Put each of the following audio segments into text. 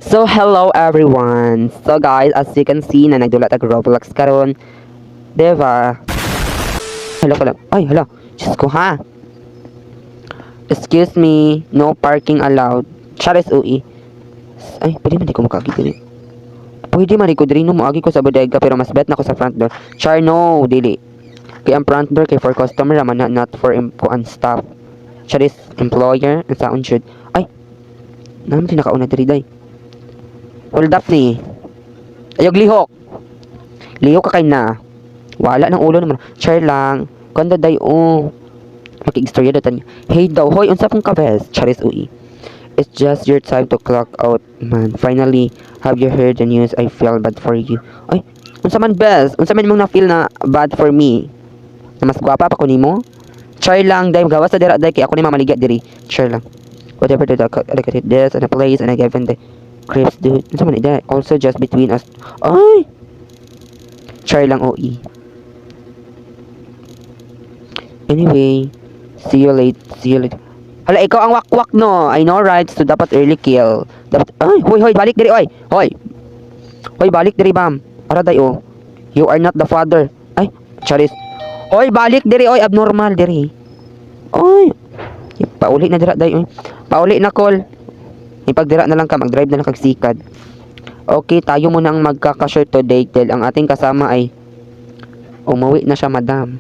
So hello everyone. So guys, as you can see na nagdulat ang Roblox karon, 'di ba? Hello pala. Ay, hala. Diyos ko ha. Excuse me, no parking allowed. Charis ui. Ay, pwede man di ko makagi dili. Pwede man di ko diri no moagi ko sa bodega pero mas bet na ko sa front door. Char no, dili. Kay ang front door kay for customer raman na not for kuan staff. Charis employer ang saon should. Ay, naman din nakauna diri day. Hold up ni. Ayog lihok. Lihok ka kay na. Wala ng ulo naman. Char lang. Kanda day o. Makikistorya datan. Hey daw, hoy, unsa pong kabes? Charis ui. It's just your time to clock out, man. Finally, have you heard the news? I feel bad for you. Ay, unsa man bes? Unsa man mong na-feel na bad for me? Na mas gwapa pa ko nimo? Char lang, day gawas sa dira day kay ako ni mamaligya diri. Char lang. Whatever the I this and a place and I given the creeps dude. Unsa man ida? Also just between us. Ay. Char lang oi. Anyway, see you late. See you late. Hala, ikaw ang wakwak no. I know right. So dapat early kill. Dapat ay, hoy hoy, balik diri oy. Hoy. Hoy, balik diri bam. Para day oh. You are not the father. Ay, charis. Hoy, balik diri oy, abnormal diri. Oy. Pauli na dira day oy. Pauli na call. Ipagdira na lang ka, mag-drive na lang kag sikad. Okay, tayo muna ang magkaka-share today dahil ang ating kasama ay umuwi na siya, madam.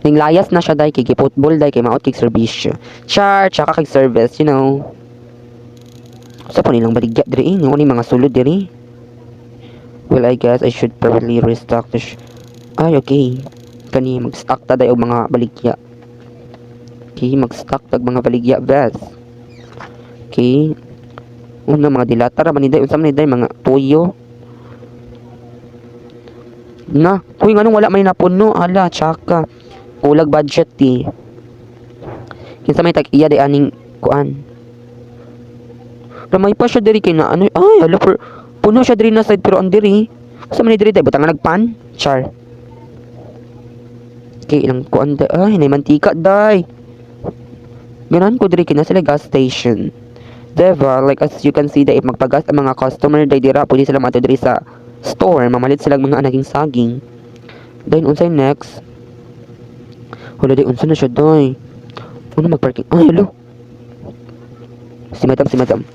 Ning layas na siya day kay football day kay maot kay serbisyo. Char, tsaka kay service, you know. Sa pa nilang baligya diri ni mga sulod diri. Well, I guess I should probably restock this. Ay, okay. Kani mag-stock ta day og mga baligya. Okay, mag-stock tag mga baligya, bes. Okay. Una mga dilata ra man day unsa man day mga tuyo. Na, huy nganong wala may napuno, ala, tsaka. Ulag budget ti. Kinsa may tag-iya di aning kuan. Ramay pa siya diri kay na ano, ay hala for puno siya diri na side pero ang diri. Sa man diri day butang nagpan. Char. Kay ilang kuan day, ay nay mantika day. Ganan ko diri kina sila gas station. Diba, like as you can see day magpagas ang mga customer day dira pwede sila mato diri sa store mamalit sila mga naging saging. Then unsay next? Wala di unsa na siya day. Ano magparking? Ay, hello. Si madam.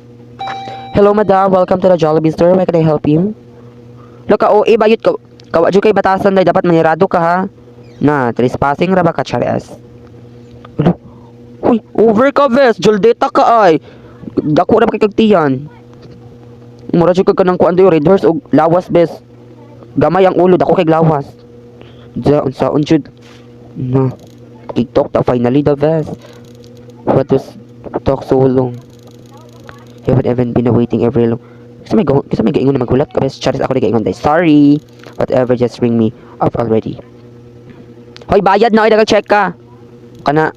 Hello, madam. Welcome to the Jollibee store. Where can I help you? Look, OA bayot ka. Kawadyo kay batasan day. Dapat manirado ka, ha? Na, trespassing ra ba ka, Chares? Hello? Uy, over ka, bes. Joldeta ka, ay. Dako ra ba kay kagtiyan? Mura jud kag kanang kuan dayo red horse og lawas, bes. Gamay ang ulo. Dako kay lawas. Ja, unsaon jud. Na. TikTok ta finally the best. What was talk so long? You haven't even been waiting every long. Kasi may gaingon na maghulat ka best. Charis ako na gaingon day. Sorry. Whatever, just ring me up already. Hoy, bayad na. Ay, check ka. Kana.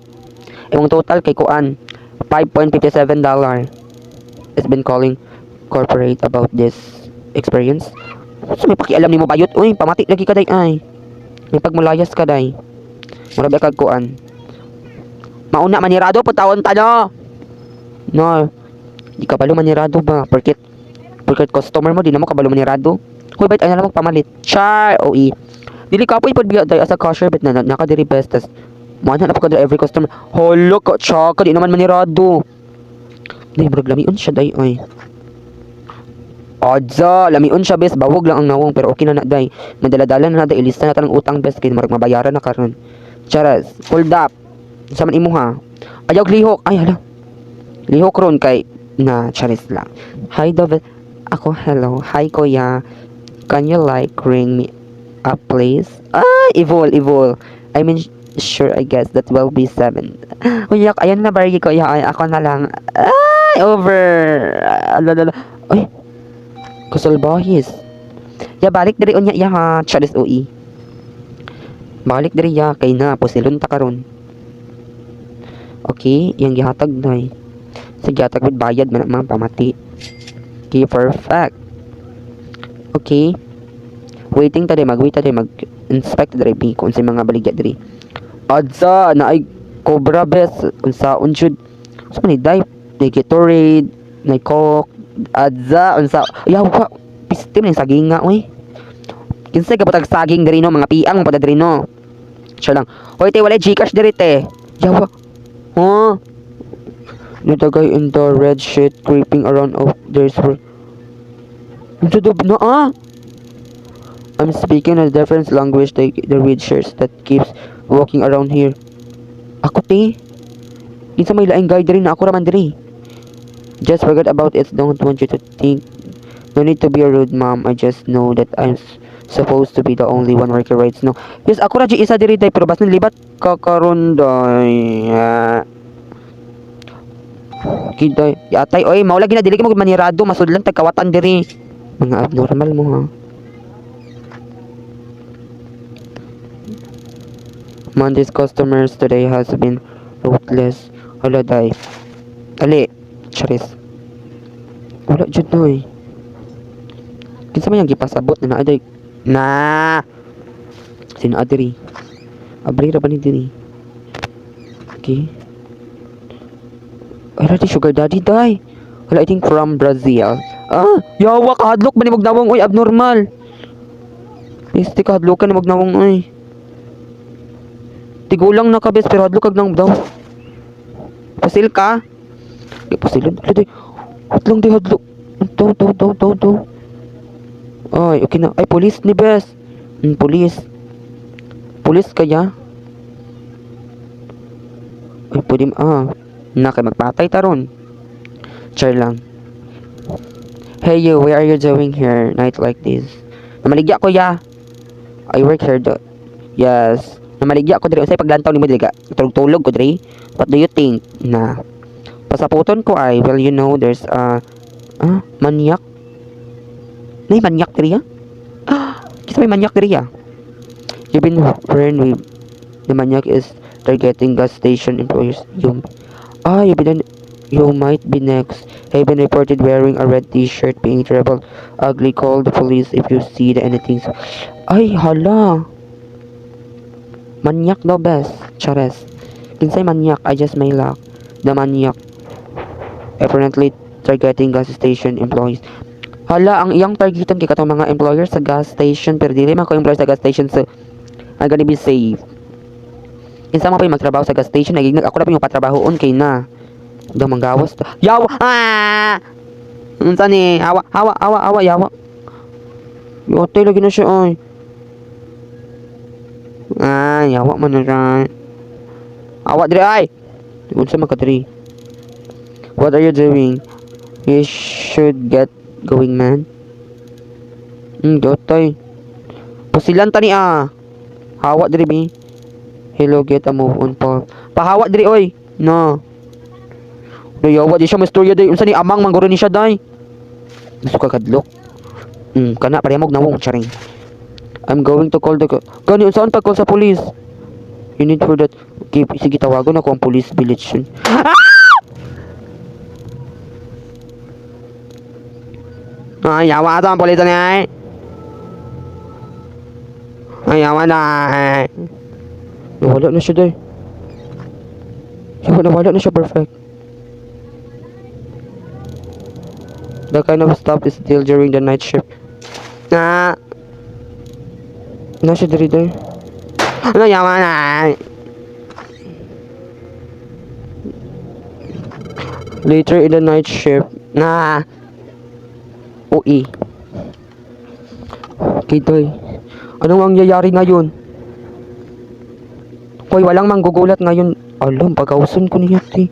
Yung total kay kuan. $5.57. It's been calling corporate about this experience. So may pakialam ni mo bayot. Uy, pamati lagi ka day ay. May pagmulayas ka day. Murabi kag kuan. Mauna manirado po taon tano. No. Di ka balo manirado ba? Porket customer mo di na mo kabalo manirado. Hoy, bait ay na lang magpamalit. Char, oi. Dili ka po ipod biya day as a cashier bet na naka diri best tas. Mo na pa every customer. Holo ka chaka di naman manirado. Di murag lamion siya day ay. Odza, lamion siya bes, bawog lang ang nawong pero okay na day. Nadala-dala na day ilista na tanang utang bes kay murag mabayaran na karon. Charas, hold up. Sa man imo ha. Ayaw lihok. Ay hala. Lihok ron kay na charis lang. Hi David. Ako hello. Hi kuya. Can you like ring me up please? Ah, evil. I mean sure I guess that will be 7. Uyak, ayan na barigi ko. Ay, ako na lang. Ay, over. Alalala. Ay. Kasalbahis. Ya balik diri unya ya ha. Charis oi. Balik diri ya kay na posilon ta karon. Okay, yang gihatag day. Sige, hatag with bayad man mga pamati. Okay, perfect. Okay. Waiting ta day mag-inspect diri bi kung sa mga baligya diri. Adsa na ay cobra bes unsaon jud. Sa man day, Gatorade, Coke, Adza unsa yawa pistim ning saging nga oy. Kinsay ka butag saging diri no mga piang mo padadri no. Siya lang. Hoy te walay Gcash diri te. Yawa. Oh. No the guy in the red shirt creeping around oh there's unsa do na ah. I'm speaking a different language the red shirts that keeps walking around here. Ako te. Kinsa may laing guy diri na ako raman diri. Just forget about it. Don't want you to think. No need to be rude, mom. I just know that I'm supposed to be the only one working right now. Yes, ako ra di isa diri day pero bas libat ka karon day. Kiday, yatay oy, mao lagi na dili ka mo manirado, masudlan tag kawatan diri. Mga abnormal mo ha. Monday's customers today has been ruthless. Hala day. Ali, charis. Wala jud noy. Kinsa man yang gipasabot na naa day. Na. Sino adiri? Abri ra ba ni diri? Okay. Ay, di sugar daddy day. Wala, I think from Brazil. Ah, yawa ka hadlok ba ni magnawong oy abnormal. Este ka hadlok ka ni magnawong oy. Tigulang na ka bes pero hadlok kag nang daw. Pasil ka? Di pasilon. Hadlong di hadlok. Daw. Ay, okay na. Ay, police ni bes. Police. Police kaya? Ay, pwede na kay magpatay taron. Char lang. Hey you, where are you doing here night like this? Namaligya ko ya. I work here Yes. Namaligya ko diri unsay paglantaw nimo diri ka? Tulog ko diri. What do you think? Na pasaputon ko ay well you know there's manyak. Nay manyak diri ya? Kita may manyak diri ya. You've been friend with the manyak is targeting gas station employees. You might be next. Have been reported wearing a red t-shirt being trouble. Ugly, call the police if you see anything. Ay, hala. Manyak daw best. Chares. Kinsay manyak, I just may luck. The manyak. Apparently targeting gas station employees. Hala, ang iyang targetan kay katong mga employers sa gas station pero dili man ko employers sa gas station so I'm gonna be safe. Kinsa man pa yung magtrabaho sa gas station, nagiging ako na pa yung patrabahoon kay na. Daw manggawas to. Yawa! Unsa ni? Hawa, yawa. Yote lagi na siya ay. Yawa man na siya. Awa diri ay. Unsa man ka diri? What are you doing? You should get going, man. Dotay. Pusilan tani Hawa diri bi. Hello, get a move on pa. Pahawa diri oy. No. Yawa di siya mastorya day. Unsa ni amang mangguro ni siya day? Gusto ka kadlok? Kana parehamog nawong charing. I'm going to call the Gani unsaon pag call sa police? You need for that. Okay, sige tawagon ako ang police village soon. Yawa ito ang police niya. Yawa na. Nawala na siya day. Nawala na siya perfect. The kind of stuff is still during the night shift. Nasa diri day. Yawa na. Later in the night shift. Ui. Kitoy. Anong mangyayari ngayon? Hoy, walang manggugulat ngayon. Alam, pagawson ko niya, ti.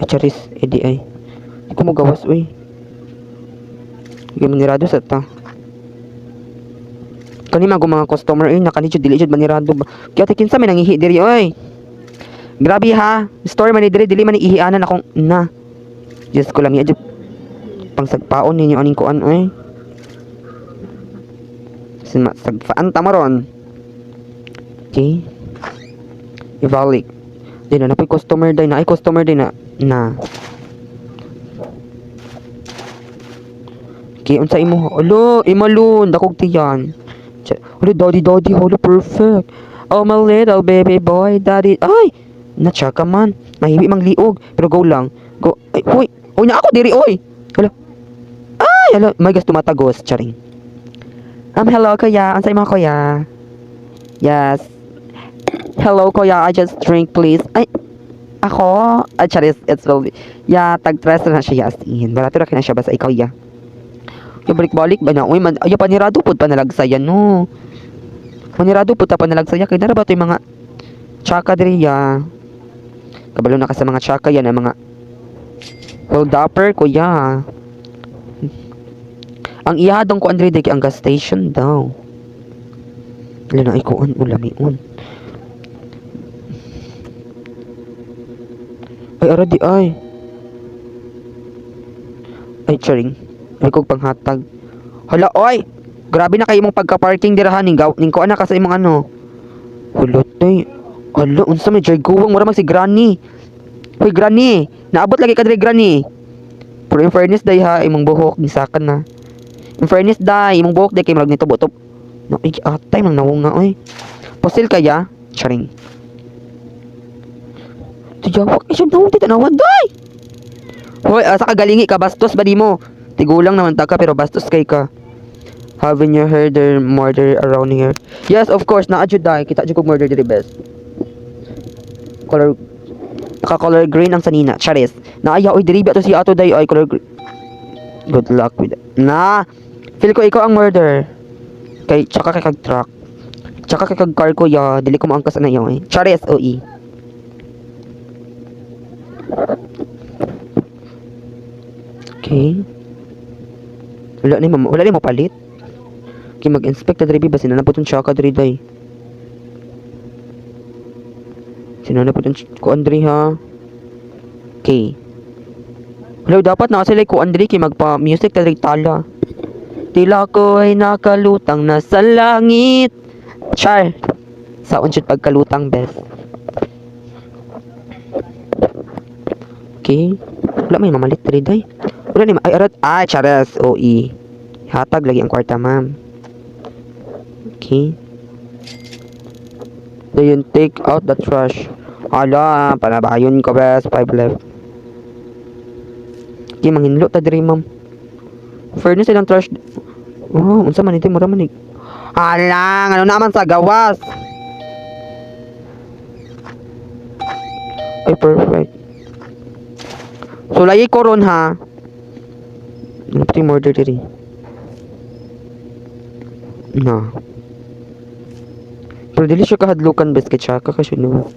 Charis, edi ay. Hindi ko magawas, uy. Hindi manirado sa ta. Kanima ko mga customer, nakanidyo, dili manirado ba? Kaya kinsa may nangihi diri, oy. Grabe ha. Store man diri, dili man ihianan akong, Diyos ko lang yan, pang sagpaon ninyo aning kuan, oy. Sagpaan tamaron. Okay. Ibalik. Di na napoy customer day na. Ay customer day na. Okay, unsa imo? Alo, imalun dakog tiyan. Alo, daddy, holo perfect. Oh my little baby boy, daddy. Ay, natsa ka man. Mahibi mang liog, pero go lang. Go. Ay, uy na ako diri, oy. Hala. Ay, hello. May gusto matagos. Charing. Hello, kuya. Ansay mo, kuya? Yes. Hello, kuya. I just drink, please. Ay, ako? Charis, it's will be. Yeah, tag-tres na siya, yasin. Barato na kina siya ba sa ikaw, ya? Yung balik-balik ba na? Uy, man, ay, panirado po pa nalagsaya, no? Panirado po ta pa nalagsaya. Kaya na ba ito yung mga tsaka diri, ya? Kabalo na ka sa mga tsaka yan, ang mga hold upper, kuya. Ang ihadong ko Andre Dek ang gas station daw. Wala na ikuan ulamiun. Ay ara di ay. Ay charing. Ay kog panghatag. Hala oy. Grabe na kayo mong pagka-parking dirahan ning kuan na ka sa imong ano. Hulot day. Hala unsa may jarguwang mura man si Granny. Hoy Granny, naabot lagi ka diri Granny. Pero in fairness day ha, imong buhok gisakan na. In fairness day, imong buhok day kay marag nito botop. No, atay mang nawong nga oy. Posil kaya? Charing. Tijawak ay syempre ti tanawan day. Hoy, asa ka galingi ka bastos ba nimo? Tigulang naman ta ka pero bastos kay ka. Haven't you heard the murder around here? Yes, of course, na-adjud day. Kita jud kog murder diri best. Color naka-color green ang sanina. Charis. Naaya oy diri ba to si ato day ay color green. Good luck with it. Na, feel ko ikaw ang murder. Kay tsaka kay kag truck. Tsaka kay kag car ko ya, dili ko maangkas na yaw eh. Charis OE. Okay. Wala ni mo palit. Okay, mag-inspect na diri ba sinanapot ang tsaka diri day. Sinanapot ang ko Andre ha. Okay. Hello, dapat na sila ko Andre kay magpa-music ta diri tala. Tila ko ay nakalutang na sa langit. Char. Saon jud pagkalutang best. Okay. Wala may mamalit diri day. Wala ni ay arat charas OE. Hatag lagi ang kwarta ma'am. Okay. Then take out the trash. Ala, panabayon ko best 5 left. Okay, manghinlo ta diri ma'am. Fairness ilang trash. Oh, unsa man ito mura man ni. Alang, ano naman sa gawas? Ay, perfect. So, lagi ko ron ha. Ano pa yung murder diri? Na. Pero dili siya kahadlukan bes kay tsaka kasi no.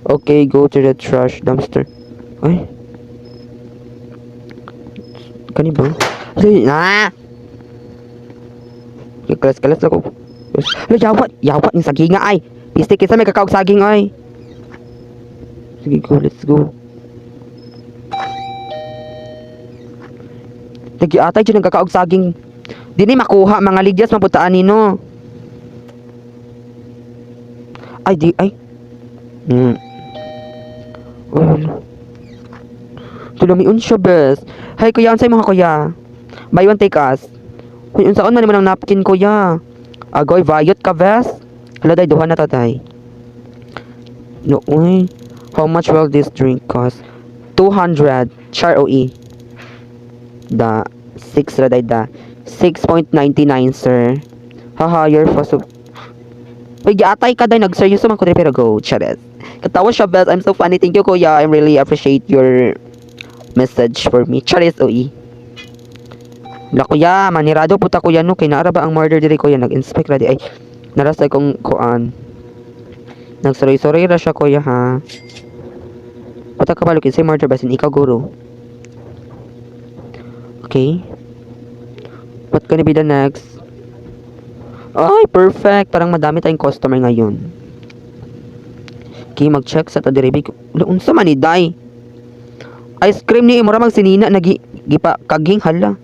Okay, go to the trash dumpster. Ay. Kani ba? Ah! Kalas-kalas ako. Ano, yawat ng saging nga ay. Pistik isa may kakaog saging ay. Sige go, let's go. Nagi-atay dyan ng kakaog saging. Di ni makuha, mga lidyas maputaan nino. Ay, di, ay. Well. Tulamiun siya, bes. Hay, kuya, ansay mga kuya. Buy one, take us. Uy, unsaon man naman ang napkin, kuya. Agoy, vayot ka, bes. Hala, day, duha na tatay. No, uy. How much will this drink cost? 200. Char OE. Da. 6 ra, day, da. 6.99, sir. Haha, you're fast. Uy, giatay ka, day. Nag-seryoso man ko, pero go. Chares. Katawa siya, bes. I'm so funny. Thank you, kuya. I really appreciate your message for me. Charis OE. La kuya, manirado puta kuya no kay naara ba ang murder diri kuya nag-inspect ra di ay narasay kong kuan. Nagsorry-sorry ra siya kuya ha. Puta ka palo kinsay murder basin ikaw guro. Okay. What gonna be the next? Ay, perfect. Parang madami tayong customer ngayon. Okay, mag-check sa tadiribig. Unsa man ni day? Ice cream ni imura mag sinina nagi gipa kaging hala.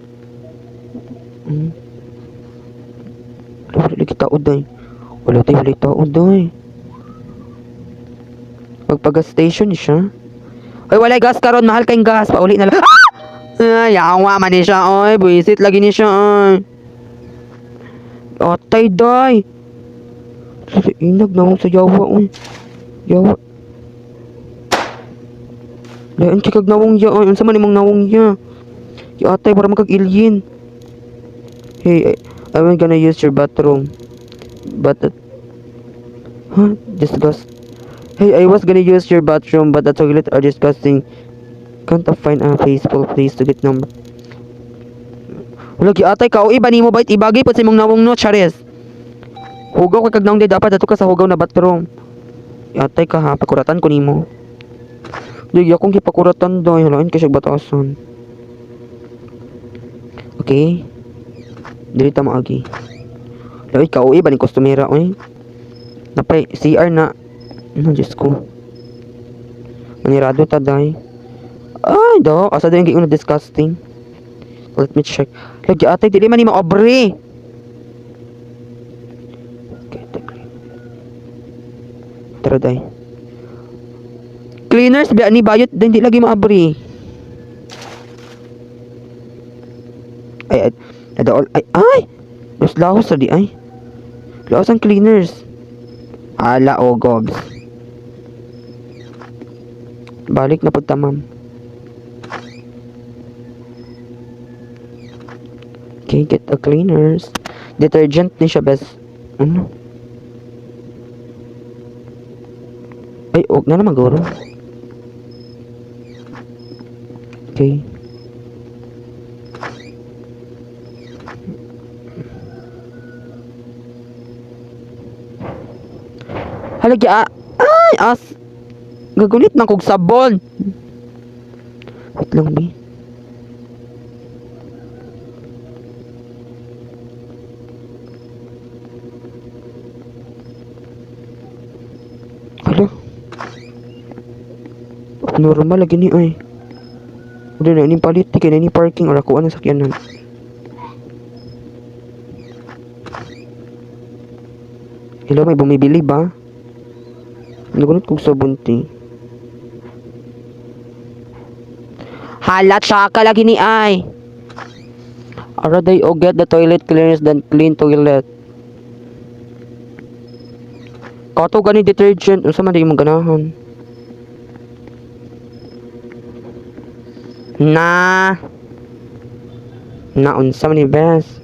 Wala kita uday. Wala tayo uday. Magpa-gas station siya. Ay wala gas karon mahal kayong gas. Pauli na lang. Ay yawa man ni siya oy. Buisit lagi ni siya oy. Atay day. Inag na sa yawa oy. Yawa. Lain kikag nawong ya. Ay, unsa man imong nawong ya? Atay, para magkag-alien. Hey, I'm gonna use your bathroom. But, huh? Disgust. Hey, I was gonna use your bathroom, but the toilet are disgusting. Can't I find a peaceful place to get number? Wala, atay ka. O, iba ni mo bait. Ibagay po sa imong nawong no, Charis. Hugaw ka kag naong day. Dapat ato ka sa hugaw na bathroom. Atay ka ha. Pakuratan ko ni mo. Di, akong kipakuratan daw. Halain ka siya batasan. Okay. Dili ta maagi. Lawit ka, uwi ba ni kustumera, oy? Napay, CR na. Ano, Diyos ko. Manirado ta, day. Ay, daw. Asa daw yung giyon na disgusting. Let me check. Lagi atay, dili man ni maobre. Okay, tara, day. Cleaners, biya ni bayot, din di lagi maabri. Ay, ay! Los lahos sa di, ay. Lahos ang cleaners. Ala, o, gogs. Balik na po tamam. Okay, get the cleaners. Detergent ni siya, best. Ano? Ay, huwag na naman, guro. Okay. Halagi, ay, gagunit na kog sabon. Wait lang, bi. Hala. Normal lagi ni, ay. Udah na, ini palit, kaya na ini parking, or ako ang sakyanan. Hello, may bumibili ba? Nagunit kong sabon, ti. Hala, tsaka lagi ni ay. Araday, o get the toilet cleaners, then clean toilet. Kato gani detergent, unsa man di mo ganahan. Na unsa man ni best.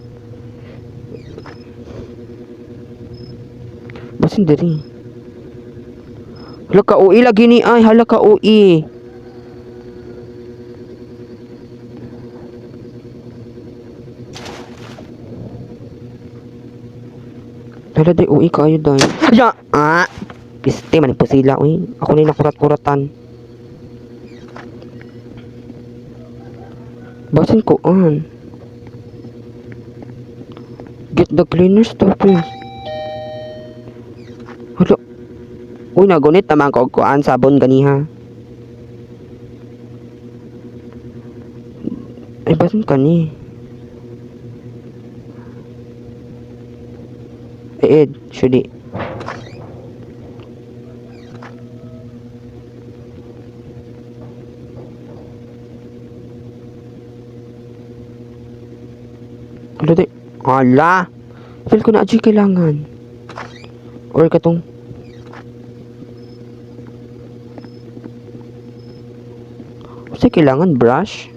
Basin diri. Hala ka UI lagi ni ay, hala ka UI. Hala day UI kayo day. Ya, piste man po sila uy. Ako na nakurat-kuratan. Basin ko on. Get the cleaner stuff, please. Hala. Uy, nagunit naman ko kuan sabon ganiha. Ay, basin ka ni. Ed, syudi. Hala, di. Hala. Feel ko na adyo kailangan. Or katong kasi kailangan brush.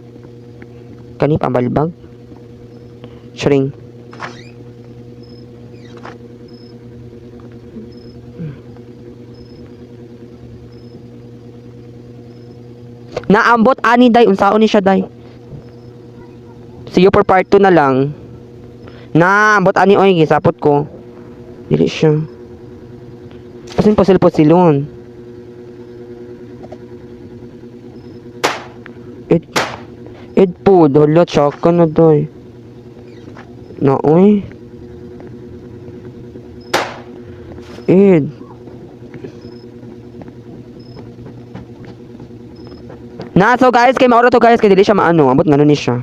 Kani pambalbag. Shrink. Naambot ani day, unsaon ni siya day. See you for part 2 na lang. Naambot ani oy, gisapot ko. Dili siya. Pasin pusil-pusilon. Ed po, dala, tsaka na day. Na oy. Ed. Na, so guys, kay maura to guys, kay dili siya maano, ambot ngano ni siya.